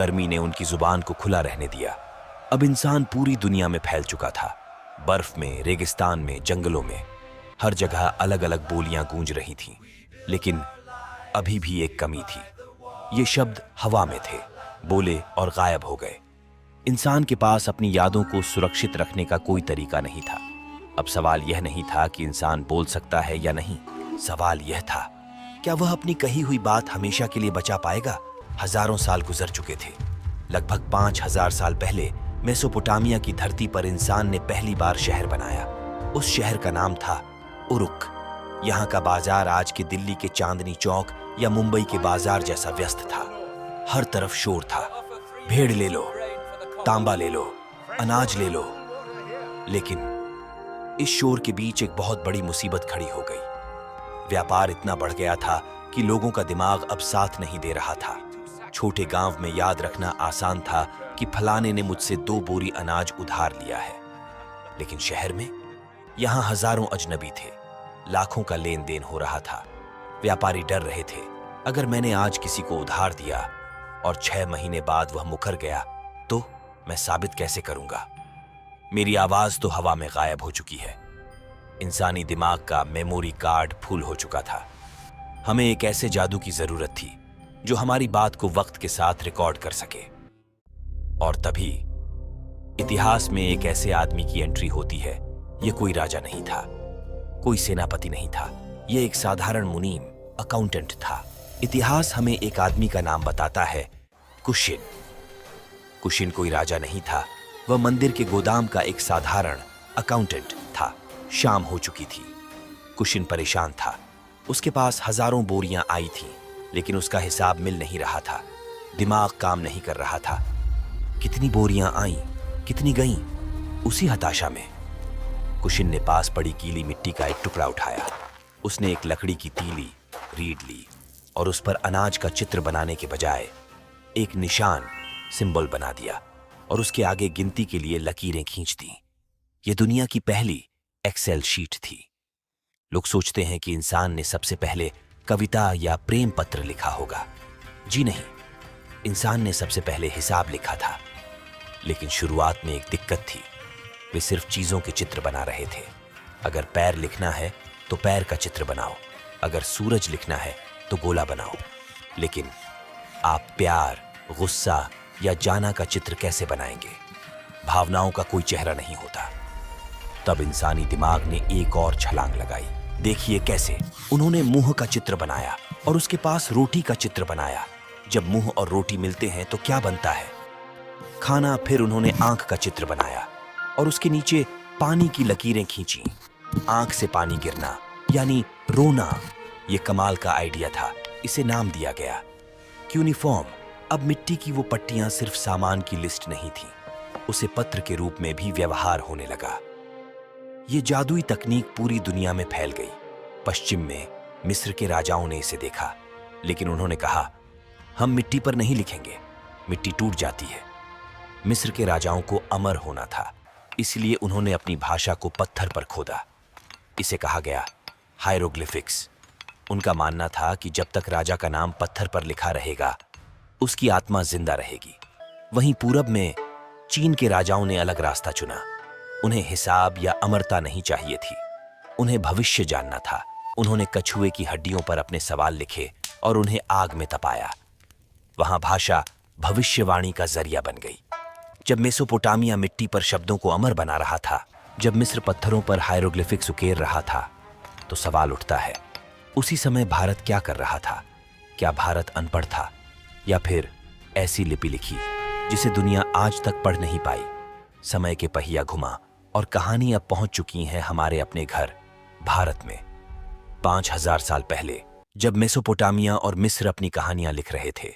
गर्मी ने उनकी जुबान को खुला रहने दिया। अब इंसान पूरी दुनिया में फैल चुका था। बर्फ में, रेगिस्तान में, जंगलों में, हर जगह अलग अलग बोलियां गूंज रही थीं। लेकिन अभी भी एक कमी थी। ये शब्द हवा में थे, बोले और गायब हो गए। इंसान के पास अपनी यादों को सुरक्षित रखने का कोई तरीका नहीं था। अब सवाल यह नहीं था कि इंसान बोल सकता है या नहीं, सवाल यह था, क्या वह अपनी कही हुई बात हमेशा के लिए बचा पाएगा? हजारों साल गुजर चुके थे। लगभग 5000 साल पहले मेसोपोटामिया की धरती पर इंसान ने पहली बार शहर बनाया। उस शहर का नाम था उरुक। यहाँ का बाजार आज के दिल्ली के चांदनी चौक या मुंबई के बाजार जैसा व्यस्त था। हर तरफ शोर था, भेड़ ले लो, तांबा ले लो, अनाज ले लो। लेकिन इस शोर के बीच एक बहुत बड़ी मुसीबत खड़ी हो गई। व्यापार इतना बढ़ गया था कि लोगों का दिमाग अब साथ नहीं दे रहा था। छोटे गांव में याद रखना आसान था कि फलाने ने मुझसे 2 बोरी अनाज उधार लिया है। लेकिन शहर में, यहां हजारों अजनबी थे। लाखों का लेन देन हो रहा था। व्यापारी डर रहे थे, अगर मैंने आज किसी को उधार दिया और 6 महीने बाद वह मुकर गया तो मैं साबित कैसे करूंगा? मेरी आवाज तो हवा में गायब हो चुकी है। इंसानी दिमाग का मेमोरी कार्ड फुल हो चुका था। हमें एक ऐसे जादू की जरूरत थी जो हमारी बात को वक्त के साथ रिकॉर्ड कर सके। और तभी इतिहास में एक ऐसे आदमी की एंट्री होती है। यह कोई राजा नहीं था, कोई सेनापति नहीं था, यह एक साधारण मुनीम अकाउंटेंट था। इतिहास हमें एक आदमी का नाम बताता है, कुशिन। कुशिन कोई राजा नहीं था, वह मंदिर के गोदाम का एक साधारण अकाउंटेंट था। शाम हो चुकी थी। कुशिन परेशान था। उसके पास हजारों बोरियां आई थीं, लेकिन उसका हिसाब मिल नहीं रहा था। दिमाग काम नहीं कर रहा था। कितनी बोरियां आईं, कितनी गईं? उसी हताशा में कुशिन ने पास पड़ी गीली मिट्टी का एक टुकड़ा उठाया। उसने एक लकड़ी की तीली रीड ली और उस पर अनाज का चित्र बनाने के बजाय एक निशान सिंबल बना दिया और उसके आगे गिनती के लिए लकीरें खींच दी। यह दुनिया की पहली एक्सेल शीट थी। लोग सोचते हैं कि इंसान ने सबसे पहले कविता या प्रेम पत्र लिखा होगा। जी नहीं, इंसान ने सबसे पहले हिसाब लिखा था। लेकिन शुरुआत में एक दिक्कत थी। वे सिर्फ चीजों के चित्र बना रहे थे। अगर पैर लिखना है तो पैर का चित्र बनाओ, अगर सूरज लिखना है तो गोला बनाओ। लेकिन आप प्यार, गुस्सा या जाना का चित्र कैसे बनाएंगे? भावनाओं का कोई चेहरा नहीं होता। तब इंसानी दिमाग ने एक और छलांग लगाई। देखिए कैसे। उन्होंने मुंह का चित्र बनाया और उसके पास रोटी का चित्र बनाया। जब मुंह और रोटी मिलते हैं तो क्या बनता है? खाना। फिर उन्होंने आंख का चित्र बनाया और उसके नीचे पानी की लकीरें खींची। आंख से पानी गिरना यानी रोना। यह कमाल का आइडिया था। इसे नाम दिया गया क्यूनिफॉर्म। अब मिट्टी की वो पट्टियां सिर्फ सामान की लिस्ट नहीं थी, उसे पत्र के रूप में भी व्यवहार होने लगा। ये जादुई तकनीक पूरी दुनिया में फैल गई। पश्चिम में मिस्र के राजाओं ने इसे देखा, लेकिन उन्होंने कहा, हम मिट्टी पर नहीं लिखेंगे, मिट्टी टूट जाती है। मिस्र के राजाओं को अमर होना था, इसलिए उन्होंने अपनी भाषा को पत्थर पर खोदा। इसे कहा गया हायरोग्लिफिक्स। उनका मानना था कि जब तक राजा का नाम पत्थर पर लिखा रहेगा, उसकी आत्मा जिंदा रहेगी। वहीं पूरब में चीन के राजाओं ने अलग रास्ता चुना। उन्हें हिसाब या अमरता नहीं चाहिए थी, उन्हें भविष्य जानना था। उन्होंने कछुए की हड्डियों पर अपने सवाल लिखे और उन्हें आग में तपाया। वहां भाषा भविष्यवाणी का जरिया बन गई। जब मेसोपोटामिया मिट्टी पर शब्दों को अमर बना रहा था, जब मिस्र पत्थरों पर हायरोग्लिफिक्स उकेर रहा था, तो सवाल उठता है, उसी समय भारत क्या कर रहा था? क्या भारत अनपढ़ था, या फिर ऐसी लिपि लिखी जिसे दुनिया आज तक पढ़ नहीं पाई? समय के पहिया घुमा और कहानी अब पहुंच चुकी है हमारे अपने घर भारत में। 5000 साल पहले जब मेसोपोटामिया और मिस्र अपनी कहानियां लिख रहे थे,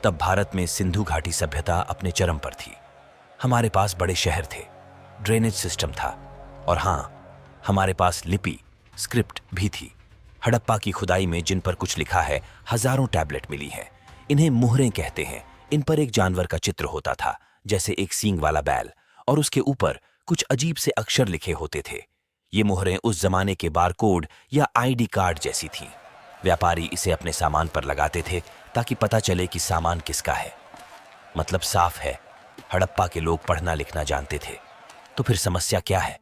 तब भारत में सिंधु घाटी सभ्यता अपने चरम पर थी। हमारे पास बड़े शहर थे, ड्रेनेज सिस्टम था, और हां, हमारे पास लिपि, स्क्रिप्ट भी थी। हड़प्पा की खुदाई में जिन पर कुछ लिखा है, हजारों टैबलेट मिली हैं। इन्हें मुहरें कहते हैं। इन पर एक जानवर का चित्र होता था, जैसे एक सींग वाला बैल, और उसके ऊपर कुछ अजीब से अक्षर लिखे होते थे। ये मुहरें उस जमाने के बारकोड या आईडी कार्ड जैसी थीं। व्यापारी इसे अपने सामान पर लगाते थे ताकि पता चले कि सामान किसका है। मतलब साफ है, हड़प्पा के लोग पढ़ना लिखना जानते थे। तो फिर समस्या क्या है?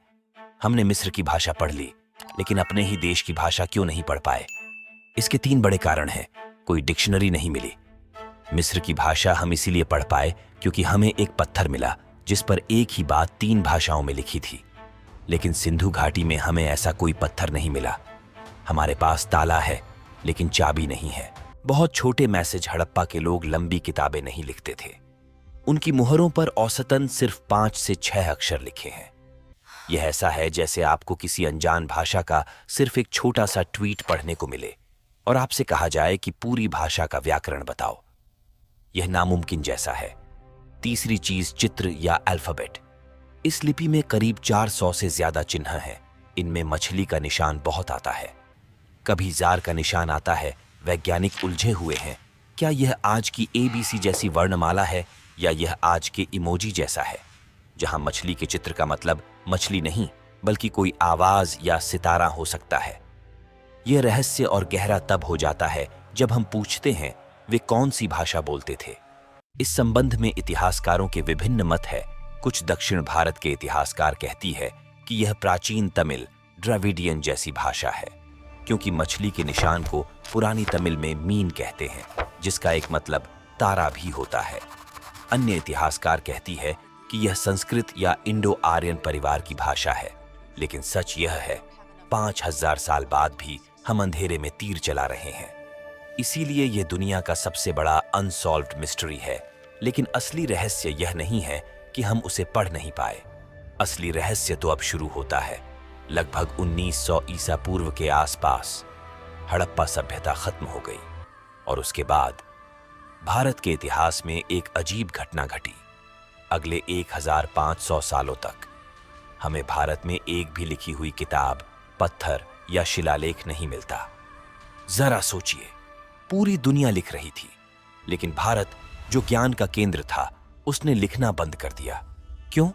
हमने मिस्र की भाषा पढ़ ली, लेकिन अपने ही देश की भाषा क्यों नहीं पढ़ पाए? इसके 3 बड़े कारण हैं। कोई डिक्शनरी नहीं मिली। मिस्र की भाषा हम इसीलिए पढ़ पाए क्योंकि हमें एक पत्थर मिला जिस पर एक ही बात 3 भाषाओं में लिखी थी। लेकिन सिंधु घाटी में हमें ऐसा कोई पत्थर नहीं मिला। हमारे पास ताला है, लेकिन चाबी नहीं है। बहुत छोटे मैसेज हड़प्पा के लोग लंबी किताबें नहीं लिखते थे। उनकी मुहरों पर औसतन सिर्फ 5 से 6 अक्षर लिखे हैं। यह ऐसा है जैसे आपको किसी अनजान भाषा का सिर्फ एक छोटा सा ट्वीट पढ़ने को मिले और आपसे कहा जाए कि पूरी भाषा का व्याकरण बताओ। यह नामुमकिन जैसा है। तीसरी चीज चित्र या अल्फाबेट। इस लिपि में करीब 400 से ज्यादा चिन्ह हैं। इनमें मछली का निशान बहुत आता है, कभी जार का निशान आता है। वैज्ञानिक उलझे हुए हैं, क्या यह आज की ABC जैसी वर्णमाला है या यह आज के इमोजी जैसा है, जहां मछली के चित्र का मतलब मछली नहीं बल्कि कोई आवाज या सितारा हो सकता है। यह रहस्य और गहरा तब हो जाता है जब हम पूछते हैं वे कौन सी भाषा बोलते थे। इस संबंध में इतिहासकारों के विभिन्न मत है। कुछ दक्षिण भारत के इतिहासकार कहती है कि यह प्राचीन तमिल द्रविडियन जैसी भाषा है, क्योंकि मछली के निशान को पुरानी तमिल में मीन कहते हैं, जिसका एक मतलब तारा भी होता है। अन्य इतिहासकार कहती है कि यह संस्कृत या इंडो आर्यन परिवार की भाषा है। लेकिन सच यह है, 5000 साल बाद भी हम अंधेरे में तीर चला रहे हैं। इसीलिए यह दुनिया का सबसे बड़ा अनसॉल्व्ड मिस्ट्री है। लेकिन असली रहस्य यह नहीं है कि हम उसे पढ़ नहीं पाए। असली रहस्य तो अब शुरू होता है। लगभग 1900 ईसा पूर्व के आसपास हड़प्पा सभ्यता खत्म हो गई और उसके बाद भारत के इतिहास में एक अजीब घटना घटी। अगले 1500 सालों तक हमें भारत में एक भी लिखी हुई किताब, पत्थर या शिलालेख नहीं मिलता। जरा सोचिए, पूरी दुनिया लिख रही थी, लेकिन भारत जो ज्ञान का केंद्र था उसने लिखना बंद कर दिया। क्यों?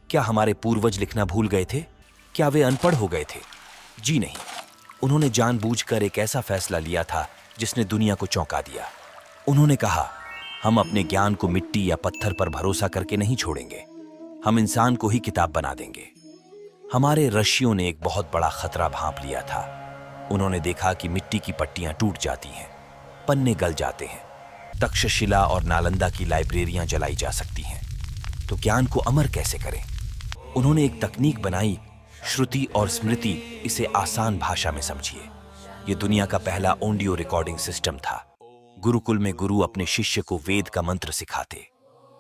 क्या हमारे पूर्वज लिखना भूल गए थे? क्या वे अनपढ़ हो गए थे? जी नहीं, उन्होंने जानबूझकर एक ऐसा फैसला लिया था जिसने दुनिया को चौंका दिया। उन्होंने कहा, हम अपने ज्ञान को मिट्टी या पत्थर पर भरोसा करके नहीं छोड़ेंगे, हम इंसान को ही किताब बना देंगे। हमारे ऋषियों ने एक बहुत बड़ा खतरा भांप लिया था। उन्होंने देखा कि मिट्टी की पट्टियां टूट जाती हैं, पन्ने गल जाते हैं, तक्षशिला और नालंदा की लाइब्रेरियां जलाई जा सकती हैं। तो ज्ञान को अमर कैसे करें? उन्होंने एक तकनीक बनाई, श्रुति और स्मृति। इसे आसान भाषा में समझिए। यह दुनिया का पहला ऑडियो रिकॉर्डिंग सिस्टम था। गुरुकुल में गुरु अपने शिष्य को वेद का मंत्र सिखाते,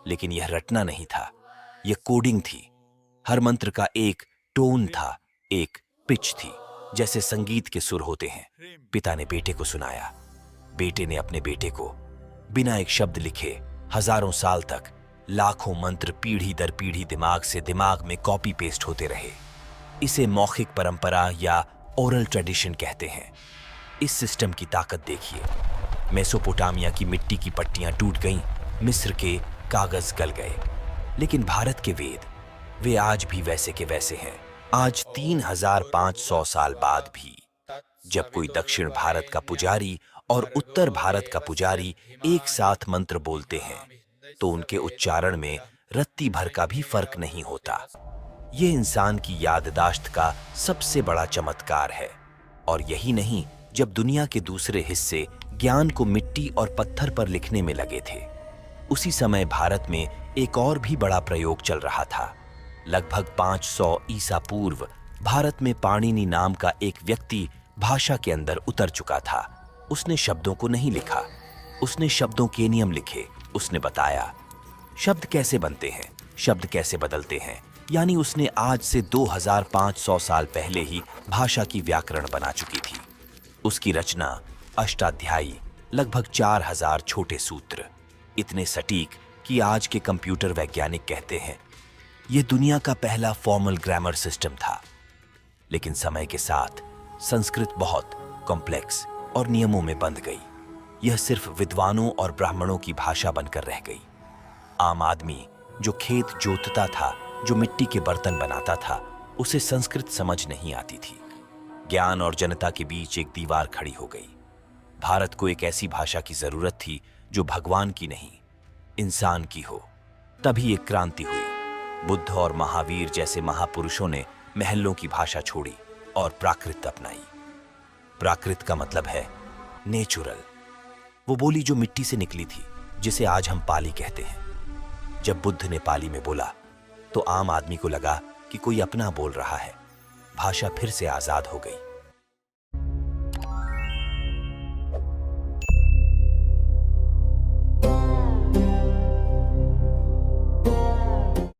लेकिन यह रटना नहीं था, यह कोडिंग थी। हर मंत्र का एक टोन था, एक पिच थी, जैसे संगीत के सुर होते हैं। पिता ने बेटे को सुनाया, बेटे ने अपने बेटे को। बिना एक शब्द लिखे हजारों साल तक लाखों मंत्र पीढ़ी दर पीढ़ी दिमाग से दिमाग में कॉपी पेस्ट होते रहे। इसे मौखिक परंपरा या ओरल ट्रेडिशन कहते हैं। इस सिस्टम की ताकत देखिए। मेसोपोटामिया की मिट्टी की पट्टियां टूट गईं, मिस्र के कागज गल गए, लेकिन भारत के वेद, वे आज भी वैसे के वैसे हैं। आज 3500 साल बाद भी जब कोई दक्षिण भारत का पुजारी और उत्तर भारत का पुजारी एक साथ मंत्र बोलते हैं, तो उनके उच्चारण में रत्ती भर का भी फर्क नहीं होता। ये इंसान की याददाश्त का सबसे बड़ा चमत्कार है। और यही नहीं, जब दुनिया के दूसरे हिस्से ज्ञान को मिट्टी और पत्थर पर लिखने में लगे थे, उसी समय भारत में एक और भी बड़ा प्रयोग चल रहा था। लगभग 500 ईसा पूर्व भारत में पाणिनि नाम का एक व्यक्ति भाषा के अंदर उतर चुका था। उसने शब्दों को नहीं लिखा, उसने शब्दों के नियम लिखे। उसने बताया शब्द कैसे बनते हैं, शब्द कैसे बदलते हैं। यानी उसने आज से 2500 साल पहले ही भाषा की व्याकरण बना चुकी थी। उसकी रचना अष्टाध्यायी, लगभग 4000 छोटे सूत्र, इतने सटीक कि आज के कंप्यूटर वैज्ञानिक कहते हैं यह दुनिया का पहला फॉर्मल ग्रामर सिस्टम था। लेकिन समय के साथ संस्कृत बहुत कॉम्प्लेक्स और नियमों में बंध गई। यह सिर्फ विद्वानों और ब्राह्मणों की भाषा बनकर रह गई। आम आदमी जो खेत जोतता था, जो मिट्टी के बर्तन बनाता था, उसे संस्कृत समझ नहीं आती थी। ज्ञान और जनता के बीच एक दीवार खड़ी हो गई। भारत को एक ऐसी भाषा की जरूरत थी जो भगवान की नहीं, इंसान की हो। तभी एक क्रांति हुई। बुद्ध और महावीर जैसे महापुरुषों ने महलों की भाषा छोड़ी और प्राकृत अपनाई। प्राकृत का मतलब है नेचुरल, वो बोली जो मिट्टी से निकली थी, जिसे आज हम पाली कहते हैं। जब बुद्ध ने पाली में बोला तो आम आदमी को लगा कि कोई अपना बोल रहा है। भाषा फिर से आजाद हो गई।